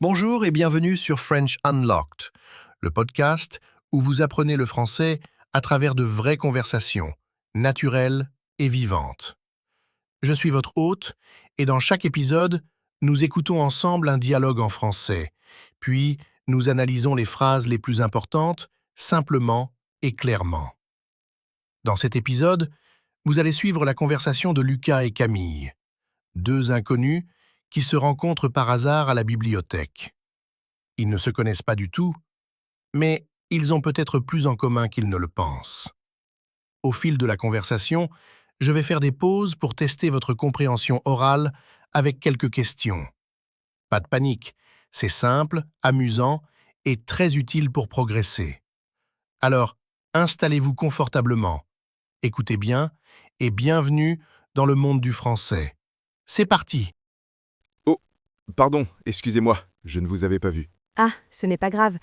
Bonjour et bienvenue sur French Unlocked, le podcast où vous apprenez le français à travers de vraies conversations, naturelles et vivantes. Je suis votre hôte et dans chaque épisode, nous écoutons ensemble un dialogue en français, puis nous analysons les phrases les plus importantes, simplement et clairement. Dans cet épisode, vous allez suivre la conversation de Lucas et Camille, deux inconnus qui se rencontrent par hasard à la bibliothèque. Ils ne se connaissent pas du tout, mais ils ont peut-être plus en commun qu'ils ne le pensent. Au fil de la conversation, je vais faire des pauses pour tester votre compréhension orale avec quelques questions. Pas de panique, c'est simple, amusant et très utile pour progresser. Alors, installez-vous confortablement, écoutez bien et bienvenue dans le monde du français. C'est parti! Oh, pardon, excusez-moi, je ne vous avais pas vu. Ah, ce n'est pas grave.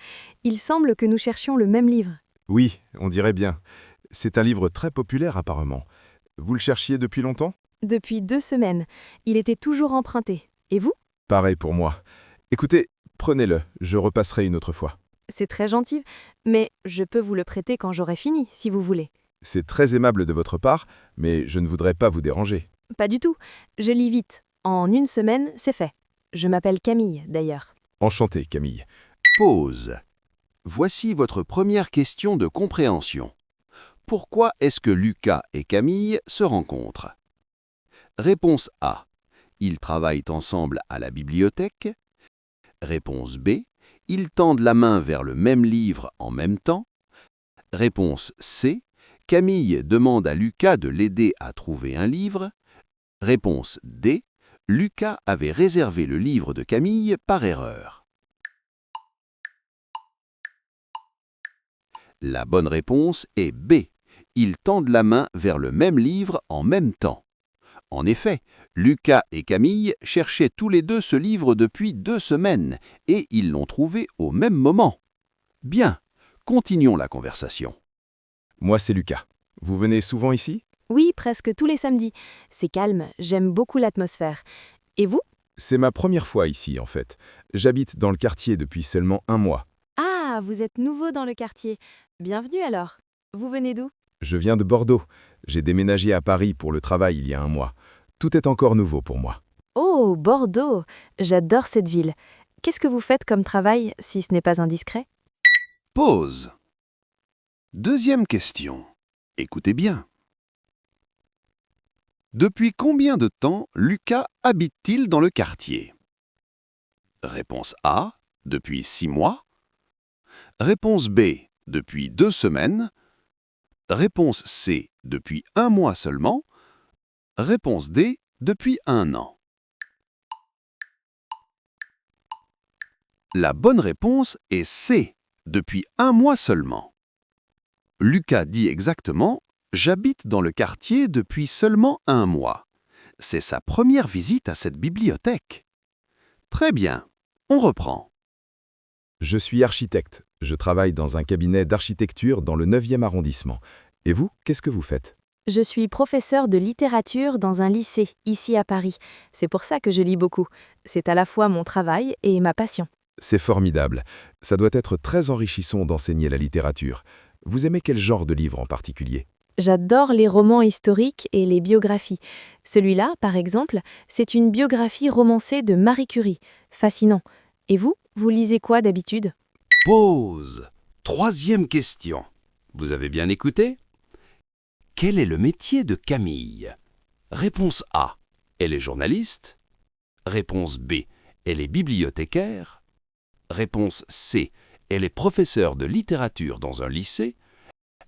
Il semble que nous cherchions le même livre. Oui, on dirait bien. C'est un livre très populaire apparemment. Vous le cherchiez depuis longtemps? Depuis 2 semaines. Il était toujours emprunté. Et vous? Pareil pour moi. Écoutez, prenez-le, je repasserai une autre fois. C'est très gentil, mais je peux vous le prêter quand j'aurai fini, si vous voulez. C'est très aimable de votre part, mais je ne voudrais pas vous déranger. Pas du tout. Je lis vite. En 1 semaine, c'est fait. Je m'appelle Camille, d'ailleurs. Enchanté, Camille. Pause. Voici votre première question de compréhension. Pourquoi est-ce que Lucas et Camille se rencontrent? Réponse A. Ils travaillent ensemble à la bibliothèque. Réponse B. Ils tendent la main vers le même livre en même temps. Réponse C. Camille demande à Lucas de l'aider à trouver un livre. Réponse D. Lucas avait réservé le livre de Camille par erreur. La bonne réponse est B. Ils tendent la main vers le même livre en même temps. En effet, Lucas et Camille cherchaient tous les deux ce livre depuis 2 semaines et ils l'ont trouvé au même moment. Bien, continuons la conversation. Moi, c'est Lucas. Vous venez souvent ici? Oui, presque tous les samedis. C'est calme, j'aime beaucoup l'atmosphère. Et vous? C'est ma première fois ici, en fait. J'habite dans le quartier depuis seulement 1 mois. Ah, vous êtes nouveau dans le quartier. Bienvenue alors. Vous venez d'où? Je viens de Bordeaux. J'ai déménagé à Paris pour le travail il y a 1 mois. Tout est encore nouveau pour moi. Oh, Bordeaux. J'adore cette ville. Qu'est-ce que vous faites comme travail, si ce n'est pas indiscret? Pause. Deuxième question. Écoutez bien. Depuis combien de temps Lucas habite-t-il dans le quartier? Réponse A. Depuis 6 mois. Réponse B. Depuis 2 semaines. Réponse C. Depuis 1 mois seulement. Réponse D. Depuis 1 an. La bonne réponse est C. Depuis 1 mois seulement. Lucas dit exactement « J'habite dans le quartier depuis seulement 1 mois ». C'est sa première visite à cette bibliothèque. Très bien, on reprend. Je suis architecte. Je travaille dans un cabinet d'architecture dans le 9e arrondissement. Et vous, qu'est-ce que vous faites? Je suis professeure de littérature dans un lycée, ici à Paris. C'est pour ça que je lis beaucoup. C'est à la fois mon travail et ma passion. C'est formidable. Ça doit être très enrichissant d'enseigner la littérature. Vous aimez quel genre de livre en particulier? J'adore les romans historiques et les biographies. Celui-là, par exemple, c'est une biographie romancée de Marie Curie. Fascinant. Et vous, vous lisez quoi d'habitude? Pause. Troisième question. Vous avez bien écouté? Quel est le métier de Camille? Réponse A. Elle est journaliste. Réponse B. Elle est bibliothécaire. Réponse C. Elle est professeure de littérature dans un lycée.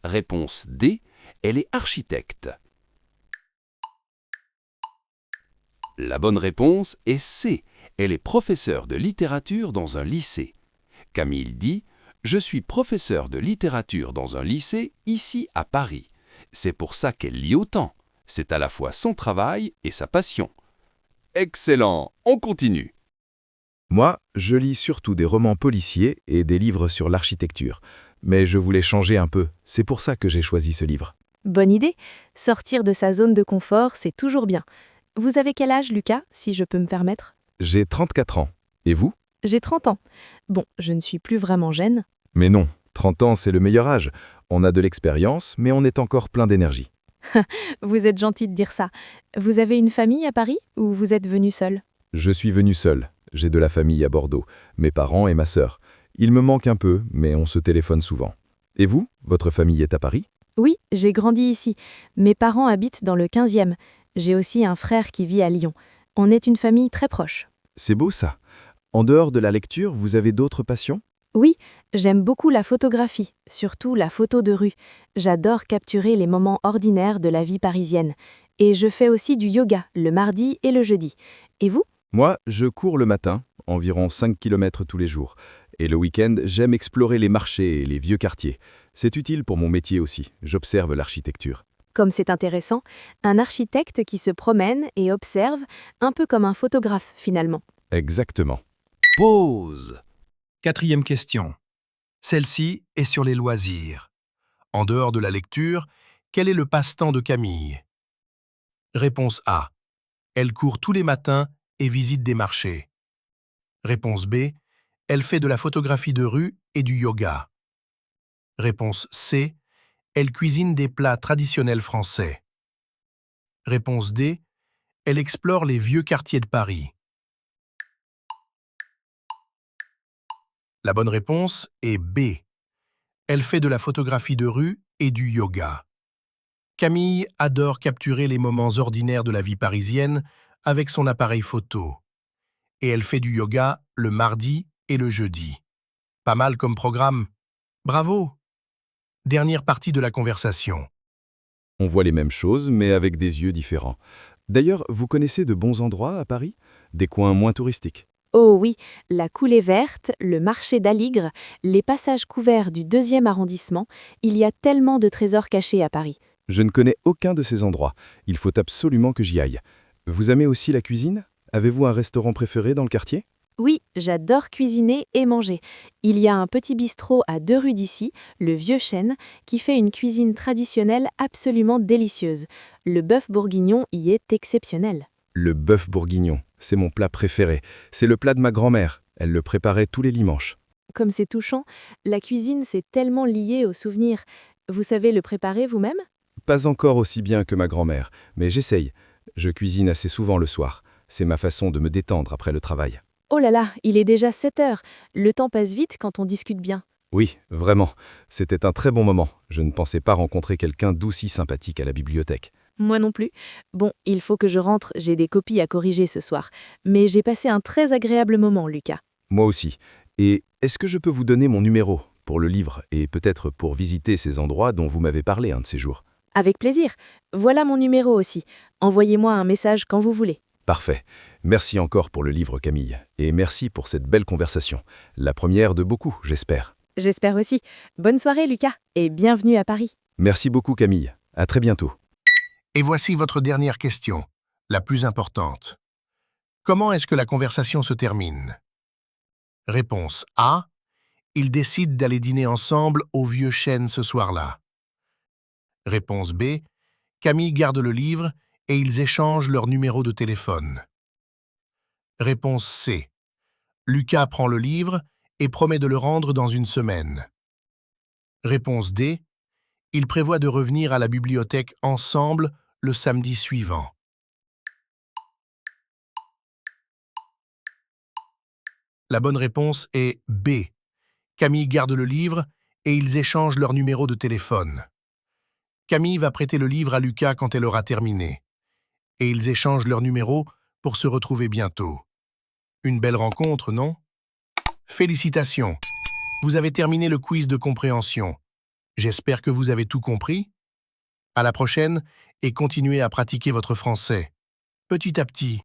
Réponse D. Elle est architecte. La bonne réponse est C. Elle est professeure de littérature dans un lycée. Camille dit « Je suis professeur de littérature dans un lycée ici à Paris ». C'est pour ça qu'elle lit autant. C'est à la fois son travail et sa passion. Excellent, on continue. Moi, je lis surtout des romans policiers et des livres sur l'architecture. Mais je voulais changer un peu, c'est pour ça que j'ai choisi ce livre. Bonne idée. Sortir de sa zone de confort, c'est toujours bien. Vous avez quel âge, Lucas, si je peux me permettre? J'ai 34 ans. Et vous? J'ai 30 ans. Bon, je ne suis plus vraiment jeune. Mais non, 30 ans, c'est le meilleur âge. On a de l'expérience, mais on est encore plein d'énergie. Vous êtes gentil de dire ça. Vous avez une famille à Paris ou vous êtes venu seul? Je suis venu seul. J'ai de la famille à Bordeaux, mes parents et ma sœur. Il me manque un peu, mais on se téléphone souvent. Et vous, votre famille est à Paris? Oui, j'ai grandi ici. Mes parents habitent dans le 15e. J'ai aussi un frère qui vit à Lyon. On est une famille très proche. C'est beau ça. En dehors de la lecture, vous avez d'autres passions? Oui, j'aime beaucoup la photographie, surtout la photo de rue. J'adore capturer les moments ordinaires de la vie parisienne. Et je fais aussi du yoga le mardi et le jeudi. Et vous? Moi, je cours le matin, environ 5 km tous les jours. Et le week-end, j'aime explorer les marchés et les vieux quartiers. C'est utile pour mon métier aussi, j'observe l'architecture. Comme c'est intéressant, un architecte qui se promène et observe, un peu comme un photographe finalement. Exactement. Pause. Quatrième question. Celle-ci est sur les loisirs. En dehors de la lecture, quel est le passe-temps de Camille? Réponse A. Elle court tous les matins et visite des marchés. Réponse B. Elle fait de la photographie de rue et du yoga. Réponse C. Elle cuisine des plats traditionnels français. Réponse D. Elle explore les vieux quartiers de Paris. La bonne réponse est B. Elle fait de la photographie de rue et du yoga. Camille adore capturer les moments ordinaires de la vie parisienne avec son appareil photo. Et elle fait du yoga le mardi et le jeudi. Pas mal comme programme. Bravo! Dernière partie de la conversation. On voit les mêmes choses, mais avec des yeux différents. D'ailleurs, vous connaissez de bons endroits à Paris? Des coins moins touristiques? Oh oui, la Coulée Verte, le marché d'Aligre, les passages couverts du 2e arrondissement, il y a tellement de trésors cachés à Paris. Je ne connais aucun de ces endroits. Il faut absolument que j'y aille. Vous aimez aussi la cuisine? Avez-vous un restaurant préféré dans le quartier? Oui, j'adore cuisiner et manger. Il y a un petit bistrot à 2 rues d'ici, le Vieux Chêne, qui fait une cuisine traditionnelle absolument délicieuse. Le bœuf bourguignon y est exceptionnel. Le bœuf bourguignon, c'est mon plat préféré. C'est le plat de ma grand-mère. Elle le préparait tous les dimanches. Comme c'est touchant, la cuisine c'est tellement lié aux souvenirs. Vous savez le préparer vous-même? Pas encore aussi bien que ma grand-mère, mais j'essaye. Je cuisine assez souvent le soir. C'est ma façon de me détendre après le travail. Oh là là, il est déjà 7 heures. Le temps passe vite quand on discute bien. Oui, vraiment. C'était un très bon moment. Je ne pensais pas rencontrer quelqu'un d'aussi sympathique à la bibliothèque. Moi non plus. Bon, il faut que je rentre, j'ai des copies à corriger ce soir. Mais j'ai passé un très agréable moment, Lucas. Moi aussi. Et est-ce que je peux vous donner mon numéro pour le livre et peut-être pour visiter ces endroits dont vous m'avez parlé un de ces jours? Avec plaisir. Voilà mon numéro aussi. Envoyez-moi un message quand vous voulez. Parfait. Merci encore pour le livre, Camille. Et merci pour cette belle conversation. La première de beaucoup, j'espère. J'espère aussi. Bonne soirée, Lucas, et bienvenue à Paris. Merci beaucoup, Camille. À très bientôt. Et voici votre dernière question, la plus importante. Comment est-ce que la conversation se termine? Réponse A. Ils décident d'aller dîner ensemble au Vieux Chêne ce soir-là. Réponse B. Camille garde le livre et ils échangent leur numéro de téléphone. Réponse C. Lucas prend le livre et promet de le rendre dans une semaine. Réponse D. Ils prévoient de revenir à la bibliothèque ensemble le samedi suivant. La bonne réponse est B. Camille garde le livre et ils échangent leur numéro de téléphone. Camille va prêter le livre à Lucas quand elle aura terminé. Et ils échangent leur numéro pour se retrouver bientôt. Une belle rencontre, non? Félicitations! Vous avez terminé le quiz de compréhension. J'espère que vous avez tout compris. À la prochaine et continuez à pratiquer votre français. Petit à petit.